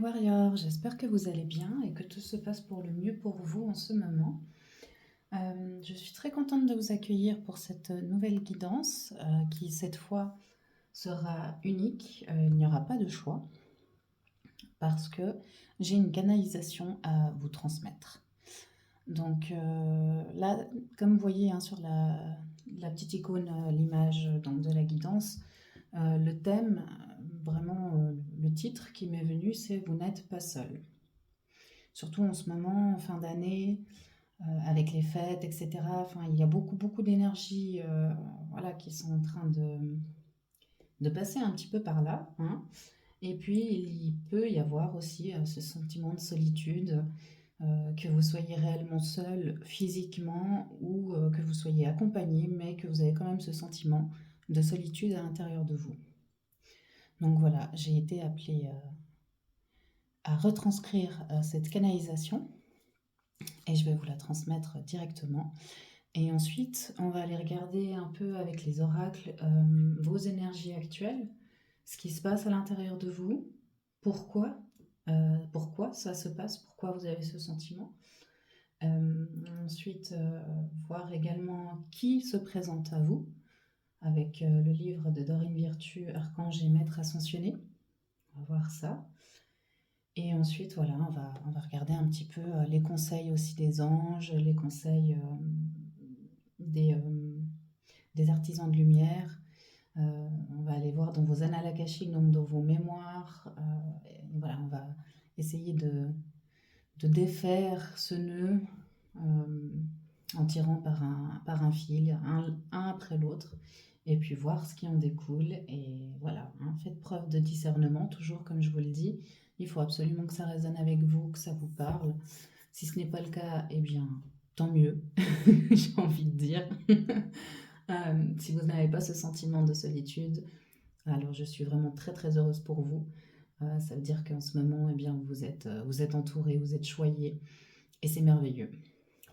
Warriors, j'espère que vous allez bien et que tout se passe pour le mieux pour vous en ce moment. Je suis très contente de vous accueillir pour cette nouvelle guidance qui cette fois sera unique. Il n'y aura pas de choix parce que j'ai une canalisation à vous transmettre. Donc là, comme vous voyez hein, sur la petite icône, l'image donc, de la guidance, le thème, vraiment le titre qui m'est venu, c'est Vous n'êtes pas seul. Surtout en ce moment, en fin d'année, avec les fêtes, etc. Enfin, il y a beaucoup d'énergie voilà, qui sont en train de passer un petit peu par là, hein. Et puis, il peut y avoir aussi ce sentiment de solitude, que vous soyez réellement seul physiquement ou que vous soyez accompagné, mais que vous avez quand même ce sentiment de solitude à l'intérieur de vous. Donc voilà, j'ai été appelée à retranscrire cette canalisation et je vais vous la transmettre directement. Et ensuite, on va aller regarder un peu avec les oracles vos énergies actuelles, ce qui se passe à l'intérieur de vous, pourquoi, pourquoi ça se passe, pourquoi vous avez ce sentiment. Ensuite, voir également qui se présente à vous, avec le livre de Dorine Virtue, Archange et Maître Ascensionné. On va voir ça. Et ensuite, voilà, on va regarder un petit peu les conseils aussi des anges, les conseils des, des artisans de lumière. On va aller voir dans vos annales akashiques, donc dans vos mémoires. Voilà, on va essayer de défaire ce nœud en tirant par un fil, un après l'autre, et puis voir ce qui en découle. Et voilà, hein, faites preuve de discernement, toujours comme je vous le dis. Il faut absolument que ça résonne avec vous, que ça vous parle. Si ce n'est pas le cas, eh bien, tant mieux, j'ai envie de dire. Si vous n'avez pas ce sentiment de solitude, alors je suis vraiment très heureuse pour vous. Ça veut dire qu'en ce moment, eh bien, vous êtes entouré, vous êtes choyé, et c'est merveilleux.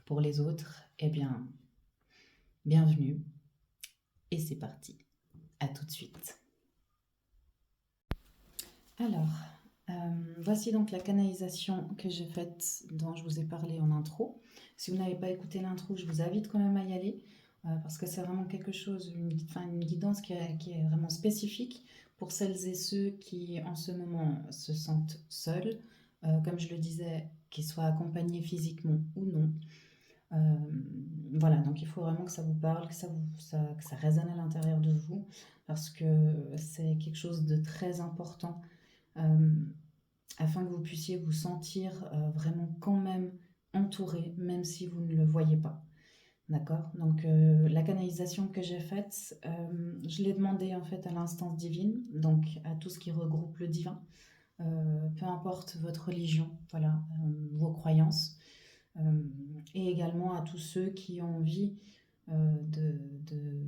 Pour les autres, eh bien, bienvenue, et c'est parti. À tout de suite. Alors, voici donc la canalisation que j'ai faite, dont je vous ai parlé en intro. Si vous n'avez pas écouté l'intro, je vous invite quand même à y aller, parce que c'est vraiment quelque chose, une guidance qui est vraiment spécifique pour celles et ceux qui, en ce moment, se sentent seuls, comme je le disais, qu'ils soient accompagnés physiquement ou non. Voilà, donc il faut vraiment que ça vous parle, que ça résonne à l'intérieur de vous, parce que c'est quelque chose de très important, euh, afin que vous puissiez vous sentir vraiment quand même entouré, même si vous ne le voyez pas. D'accord. Donc la canalisation que j'ai faite, je l'ai demandé en fait à l'instance divine, donc à tout ce qui regroupe le divin, peu importe votre religion, voilà, vos croyances, et également à tous ceux qui ont envie de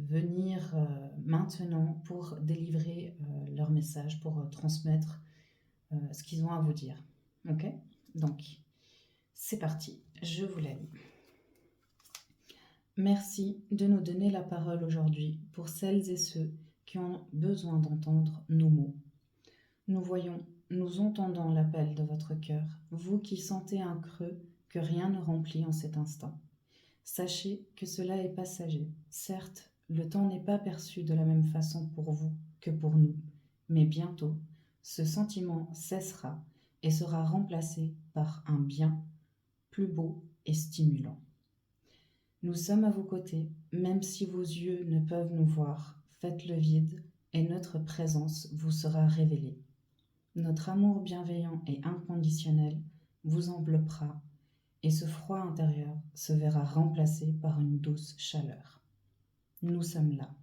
venir maintenant pour délivrer leur message, pour transmettre ce qu'ils ont à vous dire. Ok. Donc, c'est parti, je vous la lis. Merci de nous donner la parole aujourd'hui pour celles et ceux qui ont besoin d'entendre nos mots. Nous voyons, nous entendons l'appel de votre cœur, vous qui sentez un creux que rien ne remplit en cet instant. Sachez que cela est passager. Certes, le temps n'est pas perçu de la même façon pour vous que pour nous, mais bientôt, ce sentiment cessera et sera remplacé par un bien plus beau et stimulant. Nous sommes à vos côtés, même si vos yeux ne peuvent nous voir. Faites le vide et notre présence vous sera révélée. Notre amour bienveillant et inconditionnel vous enveloppera et ce froid intérieur se verra remplacé par une douce chaleur. Nous sommes là.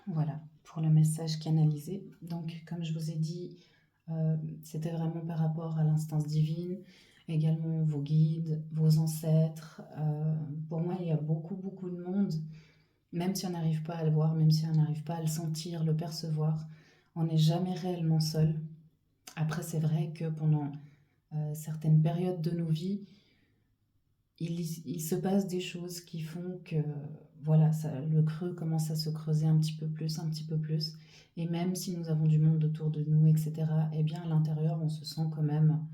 Voilà pour le message canalisé. Donc, comme je vous ai dit, c'était vraiment par rapport à l'instance divine, également vos guides, vos ancêtres. Pour moi, il y a beaucoup de monde, même si on n'arrive pas à le voir, même si on n'arrive pas à le sentir, le percevoir, on n'est jamais réellement seul. Après, c'est vrai que pendant certaines périodes de nos vies, il se passe des choses qui font que voilà, le creux commence à se creuser un petit peu plus, un petit peu plus. Et même si nous avons du monde autour de nous, etc., eh bien à l'intérieur, on se sent quand même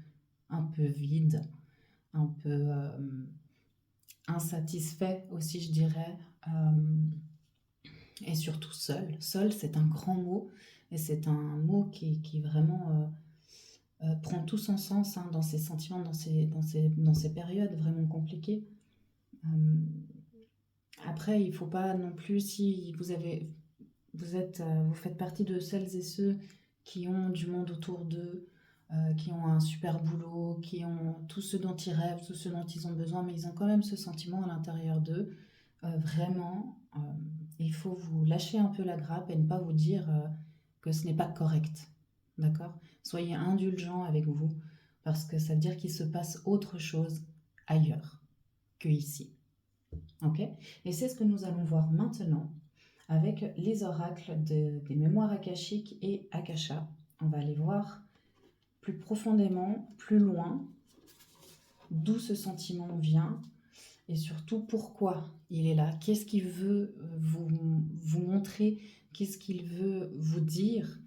un peu vide, un peu insatisfait aussi, je dirais. Et surtout seul. Seul, c'est un grand mot, et c'est un mot qui vraiment prend tout son sens hein, dans ces sentiments, dans ces périodes vraiment compliquées. Euh, Après, il ne faut pas non plus, si vous faites partie de celles et ceux qui ont du monde autour d'eux, qui ont un super boulot, qui ont tout ce dont ils rêvent, tout ce dont ils ont besoin, mais ils ont quand même ce sentiment à l'intérieur d'eux. Vraiment, il faut vous lâcher un peu la grappe et ne pas vous dire que ce n'est pas correct. D'accord? Soyez indulgents avec vous, parce que ça veut dire qu'il se passe autre chose ailleurs que ici. Ok? Et c'est ce que nous allons voir maintenant avec les oracles des mémoires akashiques et akasha. On va aller voir plus profondément, plus loin, d'où ce sentiment vient et surtout pourquoi il est là. Qu'est-ce qu'il veut vous montrer, qu'est-ce qu'il veut vous dire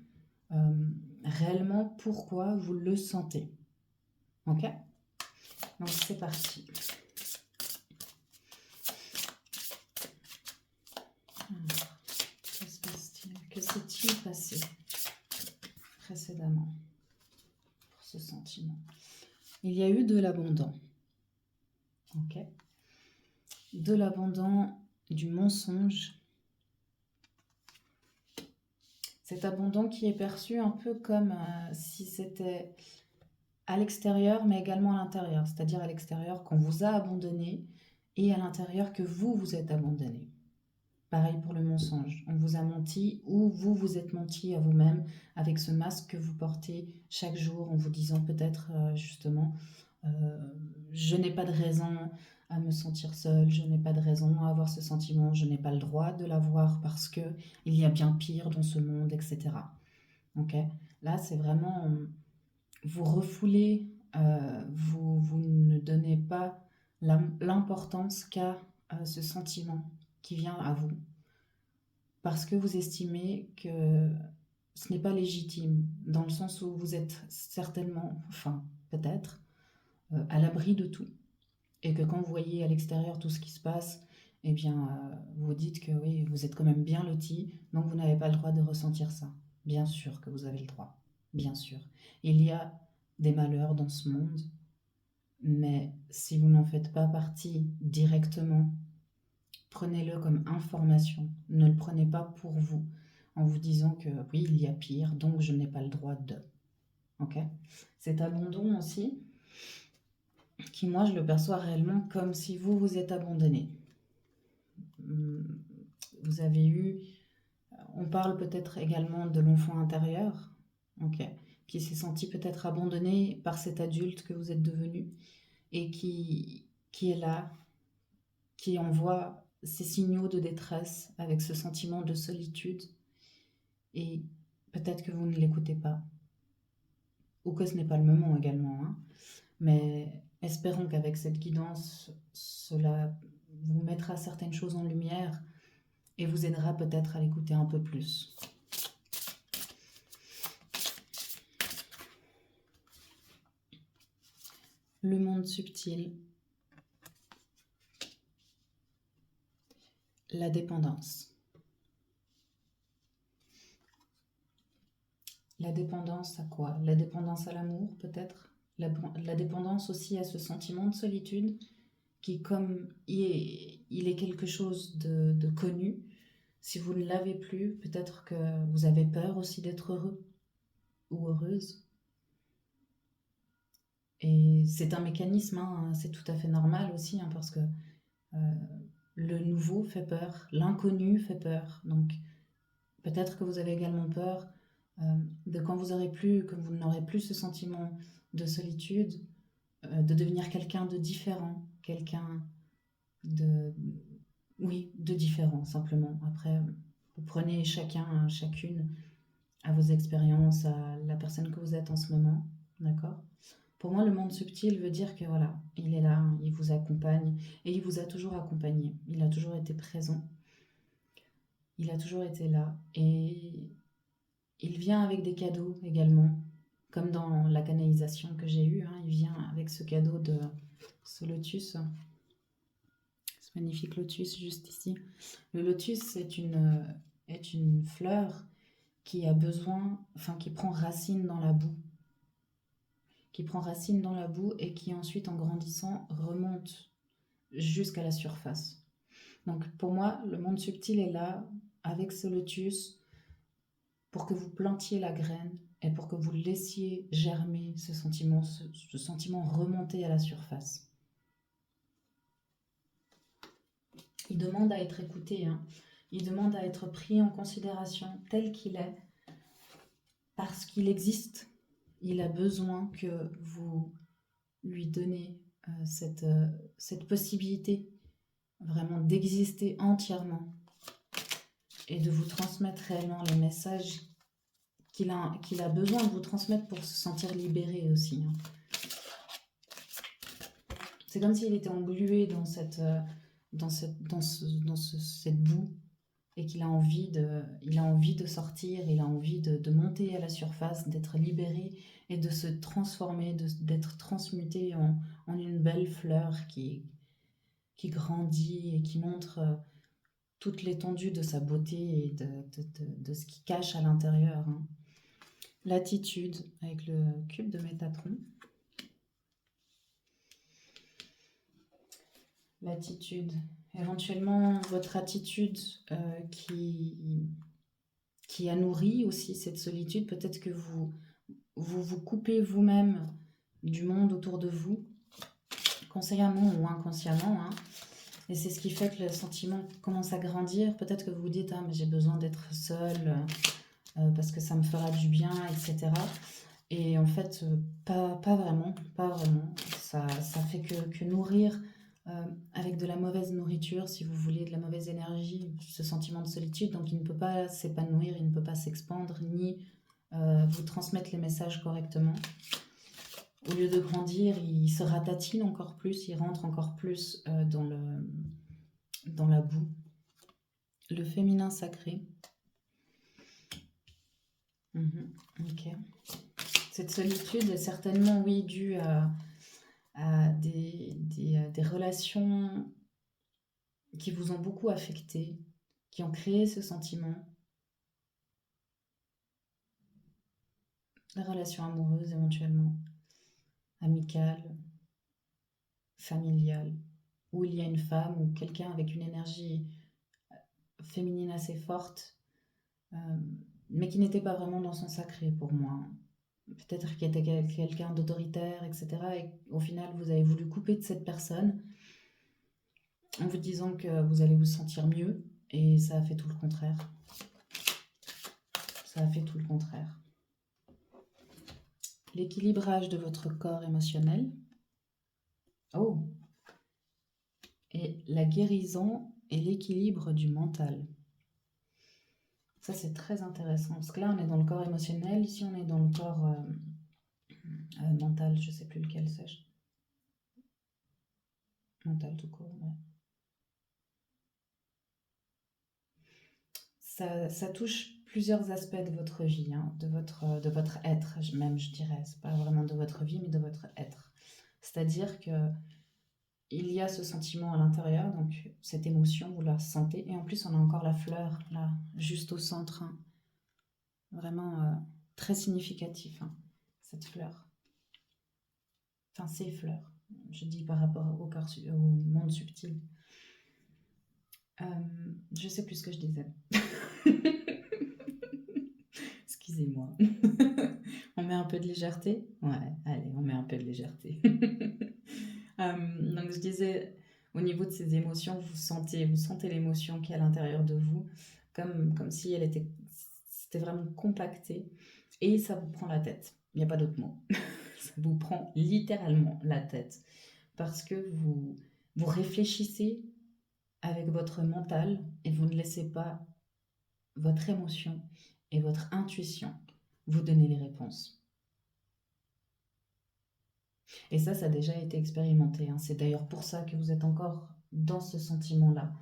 réellement, pourquoi vous le sentez. Ok? Donc c'est parti. Alors, que s'est-il passé précédemment pour ce sentiment? Il y a eu de l'abondant. Ok? De l'abondant, du mensonge. Cet abondant qui est perçu un peu comme si c'était à l'extérieur, mais également à l'intérieur. C'est-à-dire à l'extérieur qu'on vous a abandonné et à l'intérieur que vous vous êtes abandonné. Pareil pour le mensonge. On vous a menti ou vous vous êtes menti à vous-même avec ce masque que vous portez chaque jour en vous disant peut-être justement je n'ai pas de raison à me sentir seule, je n'ai pas de raison à avoir ce sentiment, je n'ai pas le droit de l'avoir parce que il y a bien pire dans ce monde, etc. Ok? Là, c'est vraiment vous refoulez, vous ne donnez pas l'importance qu'a ce sentiment qui vient à vous parce que vous estimez que ce n'est pas légitime, dans le sens où vous êtes certainement, enfin peut-être, à l'abri de tout. Et que quand vous voyez à l'extérieur tout ce qui se passe, eh bien, vous dites que oui, vous êtes quand même bien loti, donc vous n'avez pas le droit de ressentir ça. Bien sûr que vous avez le droit, bien sûr. Il y a des malheurs dans ce monde, mais si vous n'en faites pas partie directement, prenez-le comme information. Ne le prenez pas pour vous, en vous disant que oui, il y a pire, donc je n'ai pas le droit de. Ok? Cet abandon aussi, qui moi je le perçois réellement comme si vous vous êtes abandonné. Vous avez eu, on parle peut-être également de l'enfant intérieur, ok, qui s'est senti peut-être abandonné par cet adulte que vous êtes devenu et qui est là, qui envoie ces signaux de détresse avec ce sentiment de solitude et peut-être que vous ne l'écoutez pas ou que ce n'est pas le moment également, hein. Mais espérons qu'avec cette guidance, cela vous mettra certaines choses en lumière et vous aidera peut-être à l'écouter un peu plus. Le monde subtil, la dépendance. La dépendance à quoi? La dépendance à l'amour peut-être? La dépendance aussi à ce sentiment de solitude qui, comme il est quelque chose de connu, si vous ne l'avez plus, peut-être que vous avez peur aussi d'être heureux ou heureuse. Et c'est un mécanisme, hein, c'est tout à fait normal aussi, hein, parce que le nouveau fait peur, l'inconnu fait peur. Donc peut-être que vous avez également peur de quand vous aurez plus, que vous n'aurez plus ce sentiment de solitude, de devenir quelqu'un de différent, quelqu'un de, oui, de différent simplement. Après, vous prenez chacun, chacune à vos expériences, à la personne que vous êtes en ce moment, d'accord? Pour moi, le monde subtil veut dire que voilà, il est là, il vous accompagne et il vous a toujours accompagné. Il a toujours été présent, il a toujours été là et il vient avec des cadeaux également, comme dans la canalisation que j'ai eue. Il vient avec ce cadeau de ce lotus, ce magnifique lotus juste ici. Le lotus est une fleur qui a besoin, enfin qui prend racine dans la boue, et qui ensuite en grandissant remonte jusqu'à la surface. Donc pour moi, le monde subtil est là avec ce lotus pour que vous plantiez la graine et pour que vous laissiez germer ce sentiment remonter à la surface. Il demande à être écouté, il demande à être pris en considération tel qu'il est, parce qu'il existe. Il a besoin que vous lui donnez cette possibilité vraiment d'exister entièrement et de vous transmettre réellement les messages qu'il a besoin de vous transmettre pour se sentir libéré aussi. C'est comme s'il était englué dans cette boue et qu'il a envie de sortir, il a envie de monter à la surface, d'être libéré et de se transformer, d'être transmuté en une belle fleur qui grandit et qui montre toute l'étendue de sa beauté et de ce qui cache à l'intérieur. L'attitude avec le cube de Métatron. L'attitude. Éventuellement, votre attitude qui a nourri aussi cette solitude. Peut-être que vous coupez vous-même du monde autour de vous, consciemment ou inconsciemment. Et c'est ce qui fait que le sentiment commence à grandir. Peut-être que vous vous dites, mais j'ai besoin d'être seule parce que ça me fera du bien, etc. Et en fait, pas vraiment. Ça fait que nourrir avec de la mauvaise nourriture, si vous voulez, de la mauvaise énergie, ce sentiment de solitude. Donc il ne peut pas s'épanouir, il ne peut pas s'expandre, ni vous transmettre les messages correctement. Au lieu de grandir, il se ratatine encore plus, il rentre encore plus dans la boue. Le féminin sacré. Ok. Cette solitude est certainement, oui, due à des relations qui vous ont beaucoup affecté, qui ont créé ce sentiment. Des relations amoureuses éventuellement, amicales, familiales, où il y a une femme ou quelqu'un avec une énergie féminine assez forte, mais qui n'était pas vraiment dans son sacré pour moi. Peut-être qu'il était quelqu'un d'autoritaire, etc. Et au final, vous avez voulu couper de cette personne en vous disant que vous allez vous sentir mieux, et ça a fait tout le contraire. Ça a fait tout le contraire. L'équilibrage de votre corps émotionnel. Oh! Et la guérison et l'équilibre du mental. Ça, c'est très intéressant, parce que là, on est dans le corps émotionnel, ici, on est dans le corps mental, je ne sais plus lequel c'est. Mental tout court, ouais. Ça touche plusieurs aspects de votre vie, de votre être, même, je dirais. C'est pas vraiment de votre vie, mais de votre être. C'est-à-dire que il y a ce sentiment à l'intérieur, donc cette émotion, vous la sentez. Et en plus, on a encore la fleur, là, juste au centre. Vraiment très significatif, cette fleur. Enfin, ces fleurs. Je dis par rapport au monde subtil. Je sais plus ce que je disais. Excusez-moi. On met un peu de légèreté? Ouais, allez, on met un peu de légèreté. Donc je disais, au niveau de ces émotions, vous sentez l'émotion qui est à l'intérieur de vous, comme si c'était vraiment compacté, et ça vous prend la tête. Il n'y a pas d'autre mot. Ça vous prend littéralement la tête, parce que vous réfléchissez avec votre mental et vous ne laissez pas votre émotion et votre intuition vous donner les réponses. Et ça a déjà été expérimenté, hein. C'est d'ailleurs pour ça que vous êtes encore dans ce sentiment-là,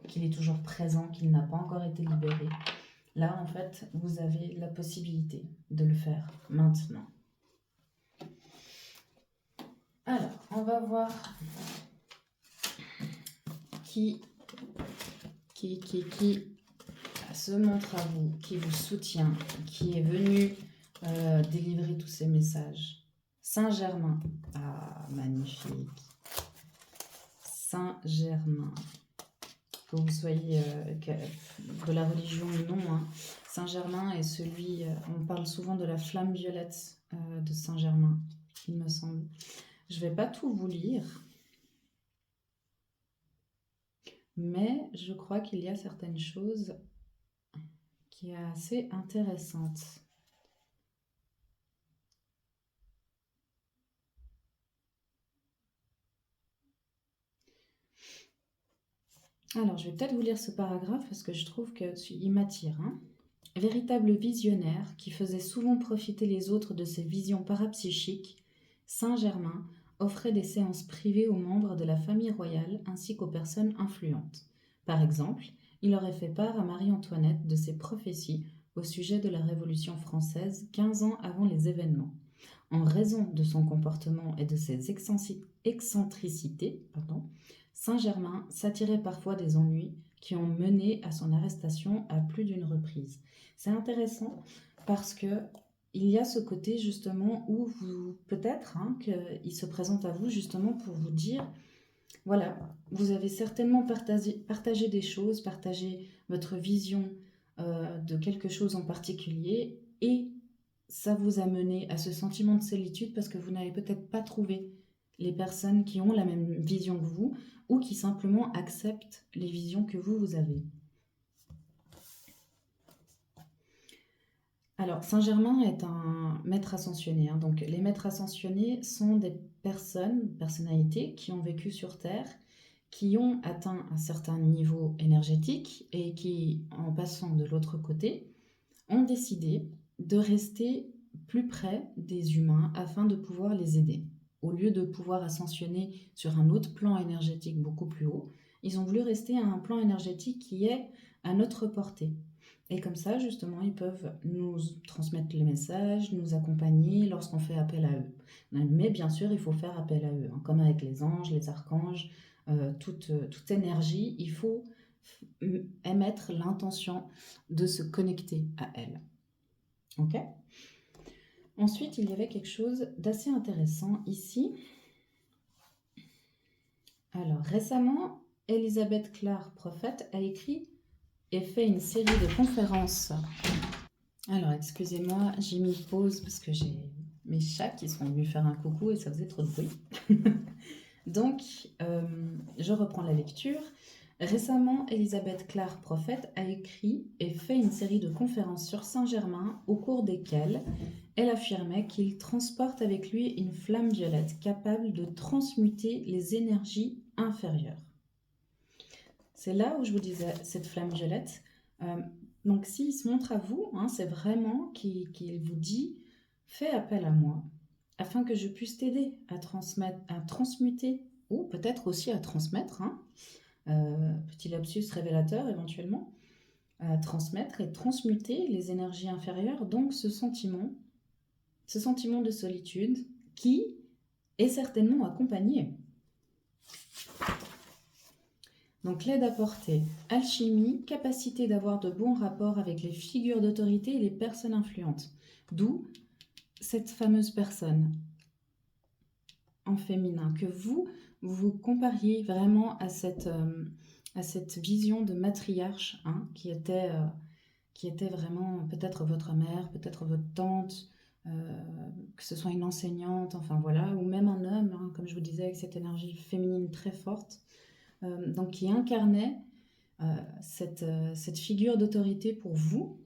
qu'il est toujours présent, qu'il n'a pas encore été libéré. Là, en fait, vous avez la possibilité de le faire maintenant. Alors, on va voir qui se montre à vous, qui vous soutient, qui est venu délivrer tous ces messages. Saint-Germain. Ah, magnifique. Saint-Germain. Que vous soyez de la religion ou non, hein. Saint-Germain est celui, on parle souvent de la flamme violette de Saint-Germain, il me semble. Je ne vais pas tout vous lire, mais je crois qu'il y a certaines choses qui sont assez intéressantes. Alors, je vais peut-être vous lire ce paragraphe parce que je trouve qu'il m'attire, hein. Véritable visionnaire qui faisait souvent profiter les autres de ses visions parapsychiques, Saint-Germain offrait des séances privées aux membres de la famille royale ainsi qu'aux personnes influentes. Par exemple, il aurait fait part à Marie-Antoinette de ses prophéties au sujet de la Révolution française 15 ans avant les événements. En raison de son comportement et de ses excentricités, Saint-Germain s'attirait parfois des ennuis qui ont mené à son arrestation à plus d'une reprise. C'est intéressant parce que il y a ce côté justement où vous, peut-être, hein, qu'il se présente à vous justement pour vous dire, voilà, vous avez certainement partagé des choses, partagé votre vision de quelque chose en particulier et ça vous a mené à ce sentiment de solitude parce que vous n'avez peut-être pas trouvé les personnes qui ont la même vision que vous ou qui simplement acceptent les visions que vous avez. Alors, Saint-Germain est un maître ascensionné, hein. Donc, les maîtres ascensionnés sont des personnalités qui ont vécu sur Terre, qui ont atteint un certain niveau énergétique et qui, en passant de l'autre côté, ont décidé de rester plus près des humains afin de pouvoir les aider. Au lieu de pouvoir ascensionner sur un autre plan énergétique beaucoup plus haut, ils ont voulu rester à un plan énergétique qui est à notre portée. Et comme ça, justement, ils peuvent nous transmettre les messages, nous accompagner lorsqu'on fait appel à eux. Mais bien sûr, il faut faire appel à eux, hein, comme avec les anges, les archanges, toute énergie, il faut émettre l'intention de se connecter à elle. Ok ? Ensuite, il y avait quelque chose d'assez intéressant ici. Alors, récemment, Elisabeth Clare, prophète, a écrit et fait une série de conférences. Alors, excusez-moi, j'ai mis pause parce que j'ai mes chats qui sont venus faire un coucou et ça faisait trop de bruit. Donc, je reprends la lecture. Récemment, Elisabeth Clare, prophète, a écrit et fait une série de conférences sur Saint-Germain au cours desquelles elle affirmait qu'il transporte avec lui une flamme violette capable de transmuter les énergies inférieures. C'est là où je vous disais, cette flamme violette. Donc, s'il se montre à vous, hein, c'est vraiment qu'il vous dit « Fais appel à moi afin que je puisse t'aider à transmuter ou peut-être aussi à transmettre, hein, petit lapsus révélateur éventuellement, à transmettre et transmuter les énergies inférieures, donc ce sentiment de solitude qui est certainement accompagné. Donc l'aide apportée, alchimie, capacité d'avoir de bons rapports avec les figures d'autorité et les personnes influentes. D'où cette fameuse personne en féminin, que vous compariez vraiment à cette vision de matriarche, hein, qui était vraiment peut-être votre mère, peut-être votre tante, que ce soit une enseignante, enfin voilà, ou même un homme, hein, comme je vous disais, avec cette énergie féminine très forte, donc qui incarnait cette figure d'autorité pour vous.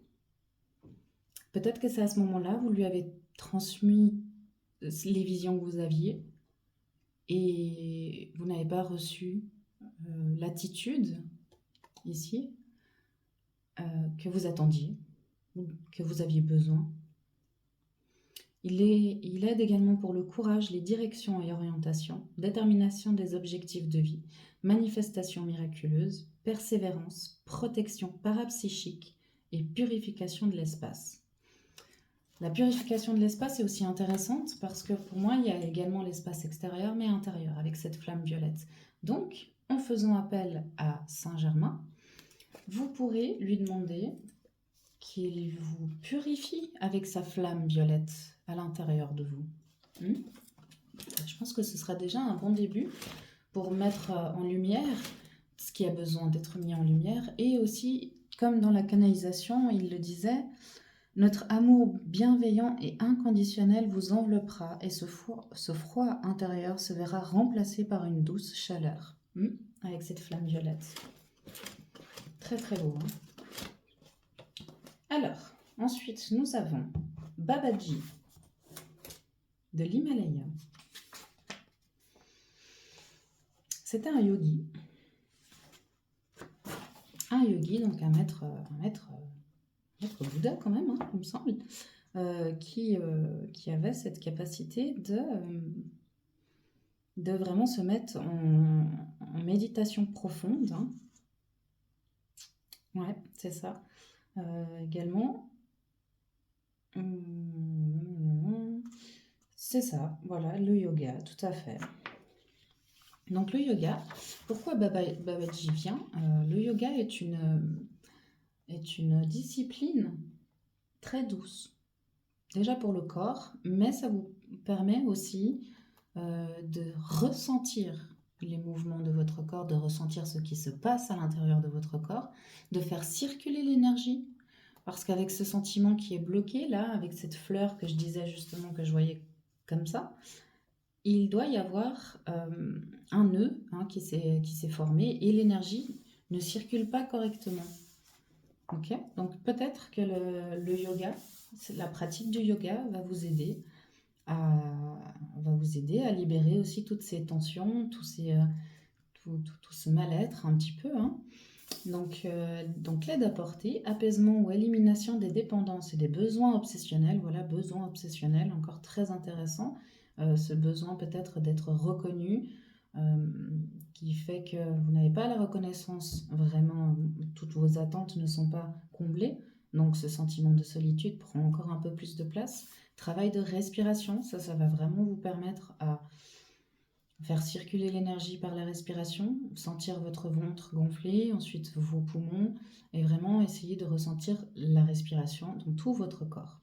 Peut-être que c'est à ce moment-là, vous lui avez transmis les visions que vous aviez et vous n'avez pas reçu l'attitude ici que vous attendiez ou que vous aviez besoin. Il aide également pour le courage, les directions et orientations, détermination des objectifs de vie, manifestation miraculeuse, persévérance, protection parapsychique et purification de l'espace. La purification de l'espace est aussi intéressante parce que pour moi, il y a également l'espace extérieur mais intérieur avec cette flamme violette. Donc, en faisant appel à Saint-Germain, vous pourrez lui demander qu'il vous purifie avec sa flamme violette à l'intérieur de vous. Je pense que ce sera déjà un bon début pour mettre en lumière ce qui a besoin d'être mis en lumière. Et aussi, comme dans la canalisation, il le disait, notre amour bienveillant et inconditionnel vous enveloppera et ce froid intérieur se verra remplacé par une douce chaleur, avec cette flamme violette. Très très beau. Alors, ensuite, nous avons Babaji de l'Himalaya. C'était un yogi. Un yogi, donc un maître Bouddha quand même, il me semble, qui avait cette capacité de vraiment se mettre en méditation profonde. Ouais, c'est ça. Également, c'est ça, voilà, le yoga, tout à fait. Donc le yoga, pourquoi Babaji vient Le yoga est une discipline très douce, déjà pour le corps, mais ça vous permet aussi de ressentir les mouvements de votre corps, de ressentir ce qui se passe à l'intérieur de votre corps, de faire circuler l'énergie, parce qu'avec ce sentiment qui est bloqué là, avec cette fleur que je disais justement que je voyais comme ça, il doit y avoir un nœud qui s'est formé et l'énergie ne circule pas correctement. Ok, donc peut-être que le yoga, la pratique du yoga va vous aider à libérer aussi toutes ces tensions, tout ce mal-être un petit peu. Donc l'aide apportée, apaisement ou élimination des dépendances et des besoins obsessionnels. Voilà, besoin obsessionnel, encore très intéressant. Ce besoin peut-être d'être reconnu, qui fait que vous n'avez pas la reconnaissance, vraiment, toutes vos attentes ne sont pas comblées, donc ce sentiment de solitude prend encore un peu plus de place. Travail de respiration, ça va vraiment vous permettre à faire circuler l'énergie par la respiration, sentir votre ventre gonfler, ensuite vos poumons, et vraiment essayer de ressentir la respiration dans tout votre corps.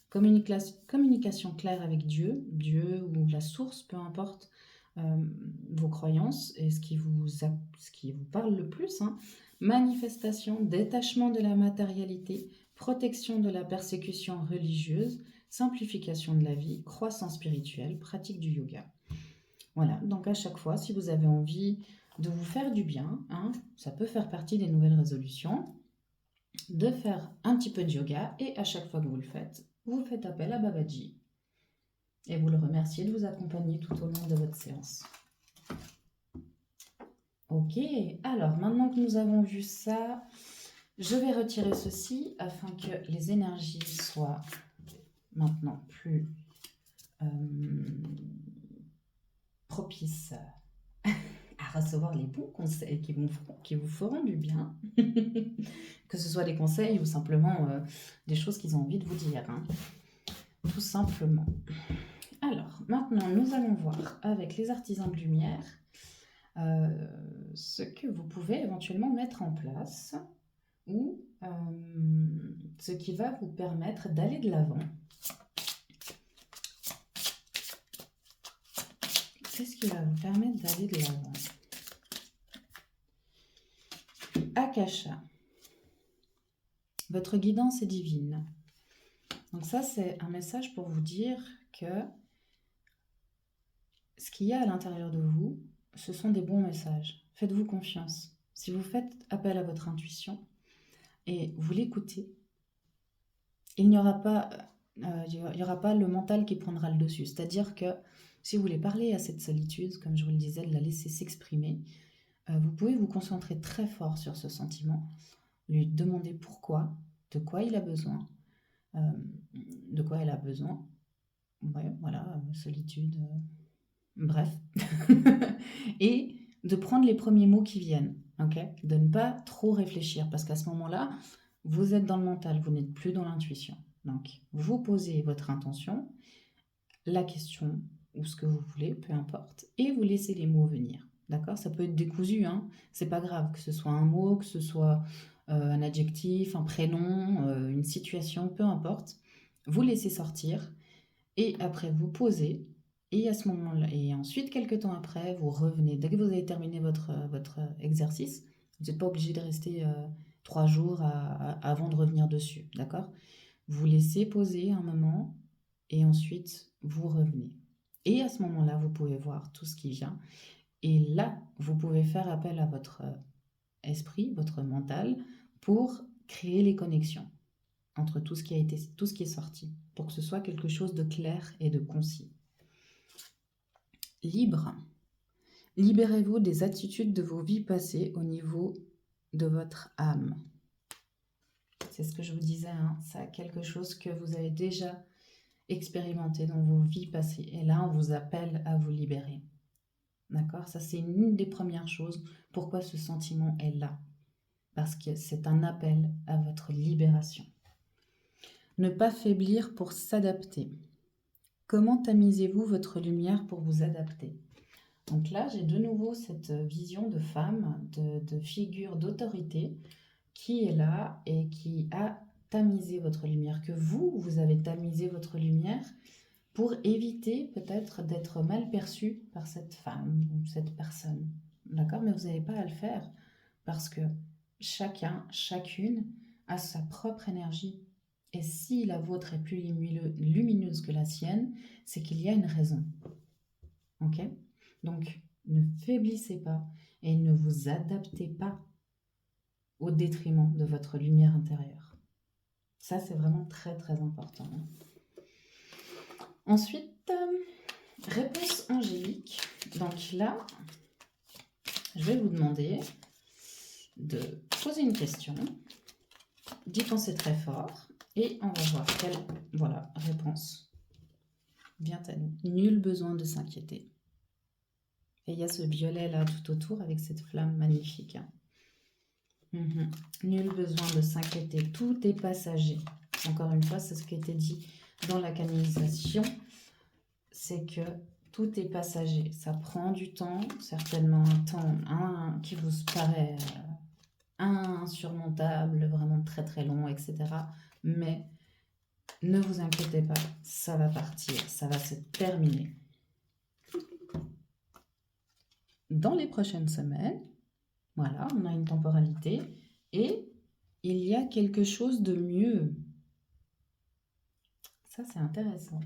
Communication claire avec Dieu ou la source, peu importe vos croyances et ce qui vous parle le plus. Manifestation, détachement de la matérialité, protection de la persécution religieuse, simplification de la vie, croissance spirituelle, pratique du yoga. Voilà, donc à chaque fois, si vous avez envie de vous faire du bien, ça peut faire partie des nouvelles résolutions, de faire un petit peu de yoga, et à chaque fois que vous le faites, vous faites appel à Babaji. Et vous le remerciez de vous accompagner tout au long de votre séance. Ok, alors maintenant que nous avons vu ça, je vais retirer ceci afin que les énergies soient maintenant plus propices à recevoir les bons conseils qui vous feront du bien, que ce soit des conseils ou simplement des choses qu'ils ont envie de vous dire, tout simplement. Alors, maintenant, nous allons voir avec les artisans de lumière ce que vous pouvez éventuellement mettre en place ou ce qui va vous permettre d'aller de l'avant. Qu'est-ce qui va vous permettre d'aller de l'avant? Akasha. Votre guidance est divine. Donc ça, c'est un message pour vous dire que ce qu'il y a à l'intérieur de vous, ce sont des bons messages. Faites-vous confiance. Si vous faites appel à votre intuition et vous l'écoutez, il n'y aura pas le mental qui prendra le dessus. C'est-à-dire que si vous voulez parler à cette solitude, comme je vous le disais, de la laisser s'exprimer, vous pouvez vous concentrer très fort sur ce sentiment, lui demander pourquoi, de quoi il a besoin, de quoi elle a besoin, ouais, voilà, solitude, bref. Et de prendre les premiers mots qui viennent, ok? De ne pas trop réfléchir, parce qu'à ce moment-là, vous êtes dans le mental, vous n'êtes plus dans l'intuition. Donc, vous posez votre intention, la question, ou ce que vous voulez, peu importe, et vous laissez les mots venir. D'accord? Ça peut être décousu, hein? C'est pas grave, que ce soit un mot, que ce soit un adjectif, un prénom, une situation, peu importe. Vous laissez sortir, et après vous posez, et à ce moment-là, et ensuite, quelques temps après, vous revenez. Dès que vous avez terminé votre exercice, vous n'êtes pas obligé de rester 3 jours avant de revenir dessus, d'accord? Vous laissez poser un moment, et ensuite, vous revenez. Et à ce moment-là, vous pouvez voir tout ce qui vient. Et là, vous pouvez faire appel à votre esprit, votre mental, pour créer les connexions entre tout ce qui a été, tout ce qui est sorti, pour que ce soit quelque chose de clair et de concis. Libre. Libérez-vous des attitudes de vos vies passées au niveau de votre âme. C'est ce que je vous disais, hein, c'est quelque chose que vous avez déjà expérimenté dans vos vies passées. Et là, on vous appelle à vous libérer. D'accord? Ça, c'est une des premières choses. Pourquoi ce sentiment est là? Parce que c'est un appel à votre libération. Ne pas faiblir pour s'adapter. Comment tamisez-vous votre lumière pour vous adapter? Donc là, j'ai de nouveau cette vision de femme, de figure d'autorité qui est là et qui a tamisé votre lumière, que vous avez tamisé votre lumière pour éviter peut-être d'être mal perçu par cette femme ou cette personne. D'accord? Mais vous n'avez pas à le faire parce que chacun, chacune a sa propre énergie. Et si la vôtre est plus lumineuse que la sienne, c'est qu'il y a une raison. Ok? Donc, ne faiblissez pas et ne vous adaptez pas au détriment de votre lumière intérieure. Ça, c'est vraiment très, très important. Ensuite, réponse angélique. Donc là, je vais vous demander de poser une question, d'y penser très fort, et on va voir quelle réponse vient à nous. Nul besoin de s'inquiéter. Et il y a ce violet là tout autour avec cette flamme magnifique. Nul besoin de s'inquiéter, tout est passager. Encore une fois, c'est ce qui a été dit dans la canalisation, c'est que tout est passager. Ça prend du temps, certainement un temps qui vous paraît insurmontable, vraiment très très long, etc. Mais ne vous inquiétez pas, ça va partir, ça va se terminer. Dans les prochaines semaines, voilà, on a une temporalité et il y a quelque chose de mieux. Ça, c'est intéressant.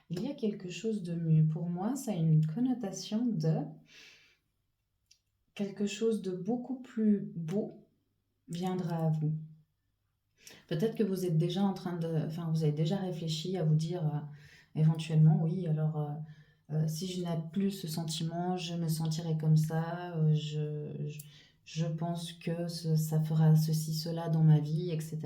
Il y a quelque chose de mieux. Pour moi, ça a une connotation de quelque chose de beaucoup plus beau viendra à vous. Peut-être que vous êtes déjà en train de... Enfin, vous avez déjà réfléchi à vous dire éventuellement, oui, alors si je n'ai plus ce sentiment, je me sentirai comme ça, je pense que ça fera ceci, cela dans ma vie, etc.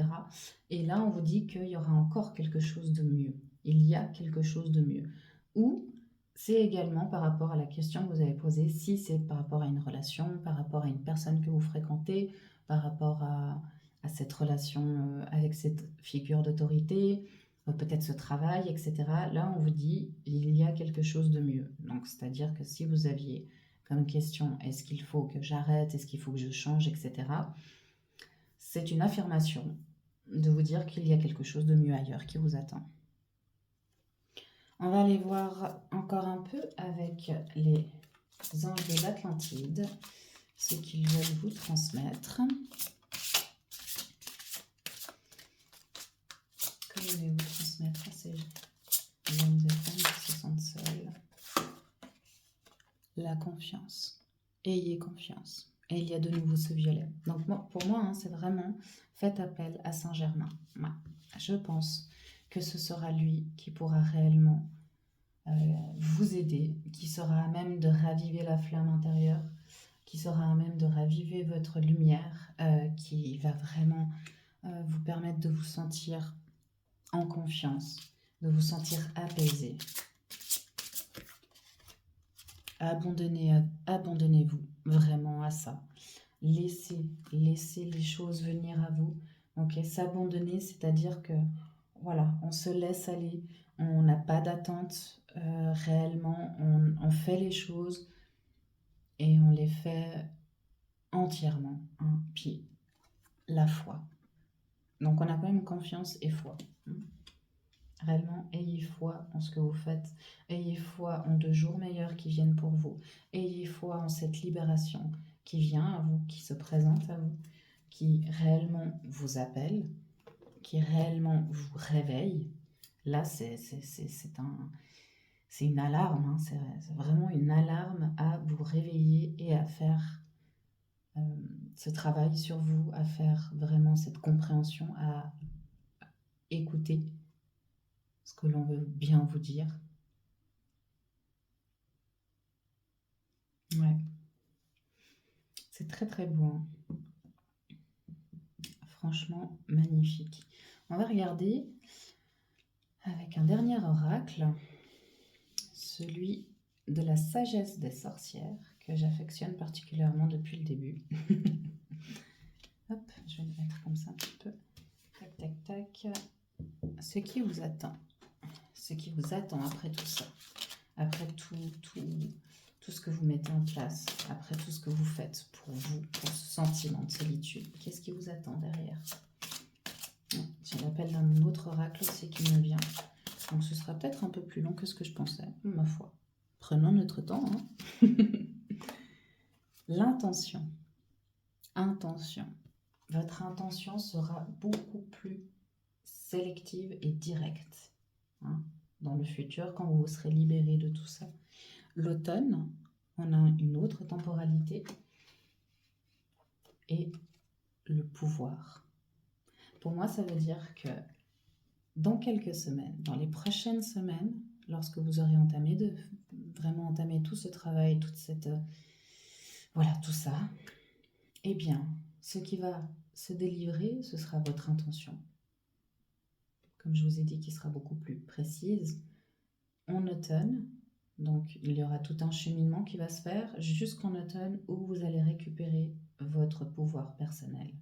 Et là, on vous dit qu'il y aura encore quelque chose de mieux. Il y a quelque chose de mieux. Ou c'est également par rapport à la question que vous avez posée, si c'est par rapport à une relation, par rapport à une personne que vous fréquentez, par rapport à cette relation avec cette figure d'autorité, peut-être ce travail, etc. Là, on vous dit, il y a quelque chose de mieux. Donc, c'est-à-dire que si vous aviez comme question, est-ce qu'il faut que j'arrête, est-ce qu'il faut que je change, etc. C'est une affirmation de vous dire qu'il y a quelque chose de mieux ailleurs qui vous attend. On va aller voir encore un peu avec les anges de l'Atlantide, ce qu'ils veulent vous transmettre. Que voulez-vous transmettre à ces hommes et femmes qui se sentent seuls? La confiance. Ayez confiance. Et il y a de nouveau ce violet. Donc pour moi, c'est vraiment, faites appel à Saint-Germain. Ouais. Je pense que ce sera lui qui pourra réellement vous aider, qui sera à même de raviver la flamme intérieure, qui sera à même de raviver votre lumière, qui va vraiment vous permettre de vous sentir en confiance, de vous sentir apaisé. Abandonnez-vous vraiment à ça. Laissez les choses venir à vous. Ok, s'abandonner, c'est-à-dire que voilà, on se laisse aller, on n'a pas d'attente réellement, on fait les choses et on les fait entièrement. Hein. Puis la foi. Donc on a quand même confiance et foi. Hein. Réellement, ayez foi en ce que vous faites. Ayez foi en de jours meilleurs qui viennent pour vous. Ayez foi en cette libération qui vient à vous, qui se présente à vous, qui réellement vous appelle, qui réellement vous réveille. Là, c'est une alarme. Hein. C'est vraiment une alarme à vous réveiller et à faire ce travail sur vous, à faire vraiment cette compréhension, à écouter ce que l'on veut bien vous dire. Ouais, c'est très très beau. Hein. Franchement, magnifique. On va regarder avec un dernier oracle, celui de la sagesse des sorcières, que j'affectionne particulièrement depuis le début. Hop, je vais le mettre comme ça un petit peu. Tac, tac, tac. Ce qui vous attend. Ce qui vous attend après tout ça. Après tout ce que vous mettez en place, après tout ce que vous faites pour vous, pour ce sentiment de solitude. Qu'est-ce qui vous attend derrière? J'ai l'appel d'un autre oracle aussi qui me vient. Donc ce sera peut-être un peu plus long que ce que je pensais, ma foi. Prenons notre temps. Hein. L'intention. Intention. Votre intention sera beaucoup plus sélective et directe. Hein, dans le futur, quand vous serez libéré de tout ça. L'automne, on a une autre temporalité et le pouvoir. Pour moi, ça veut dire que dans quelques semaines, dans les prochaines semaines, lorsque vous aurez vraiment entamé tout ce travail, toute cette... voilà, tout ça, eh bien, ce qui va se délivrer, ce sera votre intention. Comme je vous ai dit, qui sera beaucoup plus précise. En automne, donc il y aura tout un cheminement qui va se faire jusqu'en automne où vous allez récupérer votre pouvoir personnel.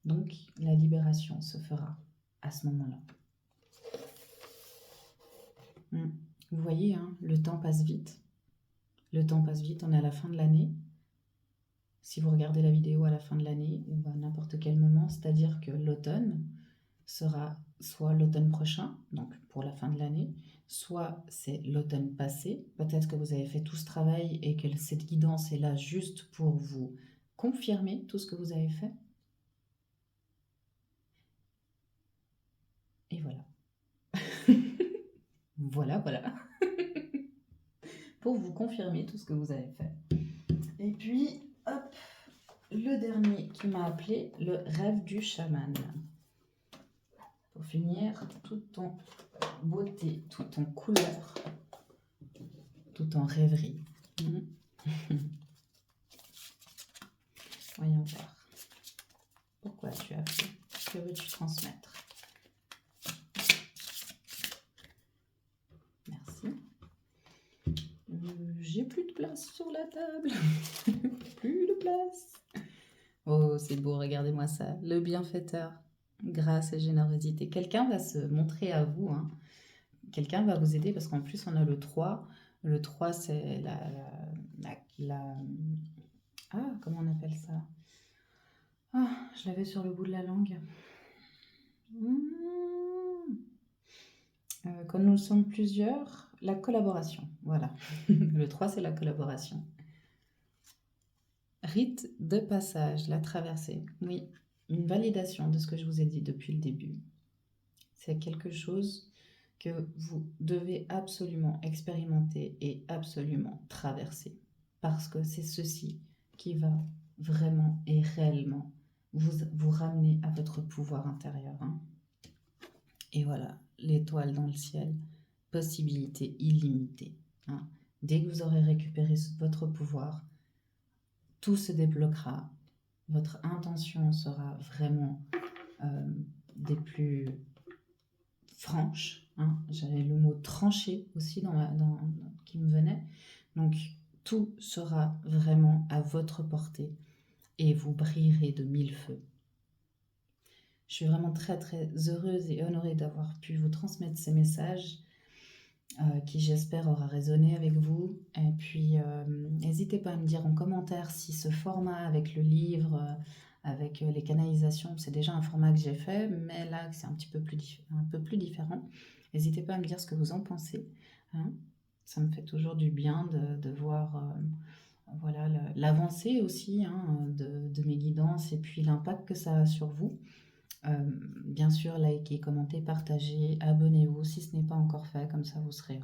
Donc la libération se fera à ce moment-là. Vous voyez, hein, le temps passe vite. Le temps passe vite, on est à la fin de l'année. Si vous regardez la vidéo à la fin de l'année ou à n'importe quel moment, c'est-à-dire que l'automne sera soit l'automne prochain, donc pour la fin de l'année, soit c'est l'automne passé. Peut-être que vous avez fait tout ce travail et que cette guidance est là juste pour vous confirmer tout ce que vous avez fait. Et voilà. Voilà. Pour vous confirmer tout ce que vous avez fait. Et puis, hop, le dernier qui m'a appelé, le rêve du chaman. Pour finir, tout en beauté, tout en couleur, tout en rêverie. Voyons voir. Pourquoi tu as fait? Que veux-tu transmettre? Merci. J'ai plus de place sur la table. Plus de place. Oh, c'est beau, regardez-moi ça. Le bienfaiteur, grâce et générosité. Quelqu'un va se montrer à vous. Hein. Quelqu'un va vous aider parce qu'en plus, on a le 3. Le 3, c'est Ah, comment on appelle ça? Ah, je l'avais sur le bout de la langue. Quand nous sommes plusieurs, la collaboration. Voilà. Le 3, c'est la collaboration. Rite de passage, la traversée. Oui, une validation de ce que je vous ai dit depuis le début. C'est quelque chose que vous devez absolument expérimenter et absolument traverser. Parce que c'est ceci qui va vraiment et réellement vous ramener à votre pouvoir intérieur. Hein. Et voilà, l'étoile dans le ciel, possibilité illimitée. Hein. Dès que vous aurez récupéré votre pouvoir, tout se débloquera. Votre intention sera vraiment des plus franche, hein. J'avais le mot tranché aussi qui me venait. Donc, tout sera vraiment à votre portée et vous brillerez de mille feux. Je suis vraiment très très heureuse et honorée d'avoir pu vous transmettre ces messages qui j'espère aura résonné avec vous. Et puis n'hésitez pas à me dire en commentaire si ce format avec le livre, avec les canalisations, c'est déjà un format que j'ai fait, mais là c'est un petit peu un peu plus différent. N'hésitez pas à me dire ce que vous en pensez, hein. Ça me fait toujours du bien de voir voilà, l'avancée aussi, hein, de mes guidances et puis l'impact que ça a sur vous. Bien sûr, likez, commentez, partagez, abonnez-vous si ce n'est pas encore fait, comme ça vous serez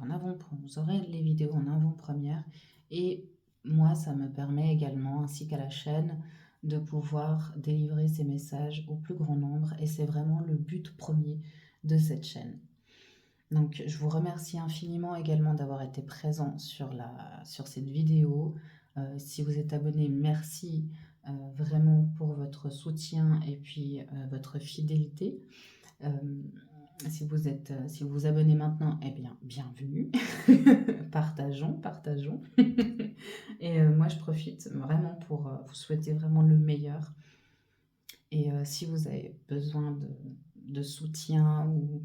vous aurez les vidéos en avant-première. Et moi, ça me permet également, ainsi qu'à la chaîne, de pouvoir délivrer ces messages au plus grand nombre. Et c'est vraiment le but premier de cette chaîne. Donc, je vous remercie infiniment également d'avoir été présent sur cette vidéo. Si vous êtes abonné, merci vraiment pour votre soutien et puis votre fidélité. Si vous vous abonnez maintenant, eh bien, bienvenue. Partageons. Et moi, je profite vraiment pour vous souhaiter vraiment le meilleur. Et si vous avez besoin de soutien ou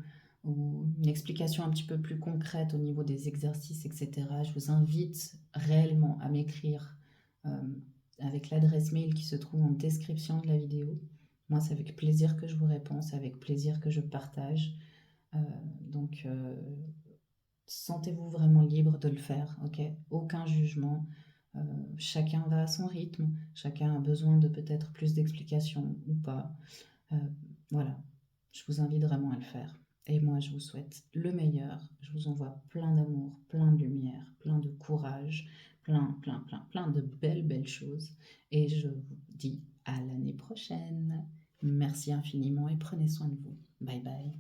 une explication un petit peu plus concrète au niveau des exercices, etc., je vous invite réellement à m'écrire avec l'adresse mail qui se trouve en description de la vidéo. Moi, c'est avec plaisir que je vous réponds, c'est avec plaisir que je partage. Donc, sentez-vous vraiment libre de le faire, ok? Aucun jugement. Chacun va à son rythme, chacun a besoin de peut-être plus d'explications ou pas. Voilà, je vous invite vraiment à le faire. Et moi, je vous souhaite le meilleur. Je vous envoie plein d'amour, plein de lumière, plein de courage, plein de belles choses. Et je vous dis à l'année prochaine. Merci infiniment et prenez soin de vous. Bye bye.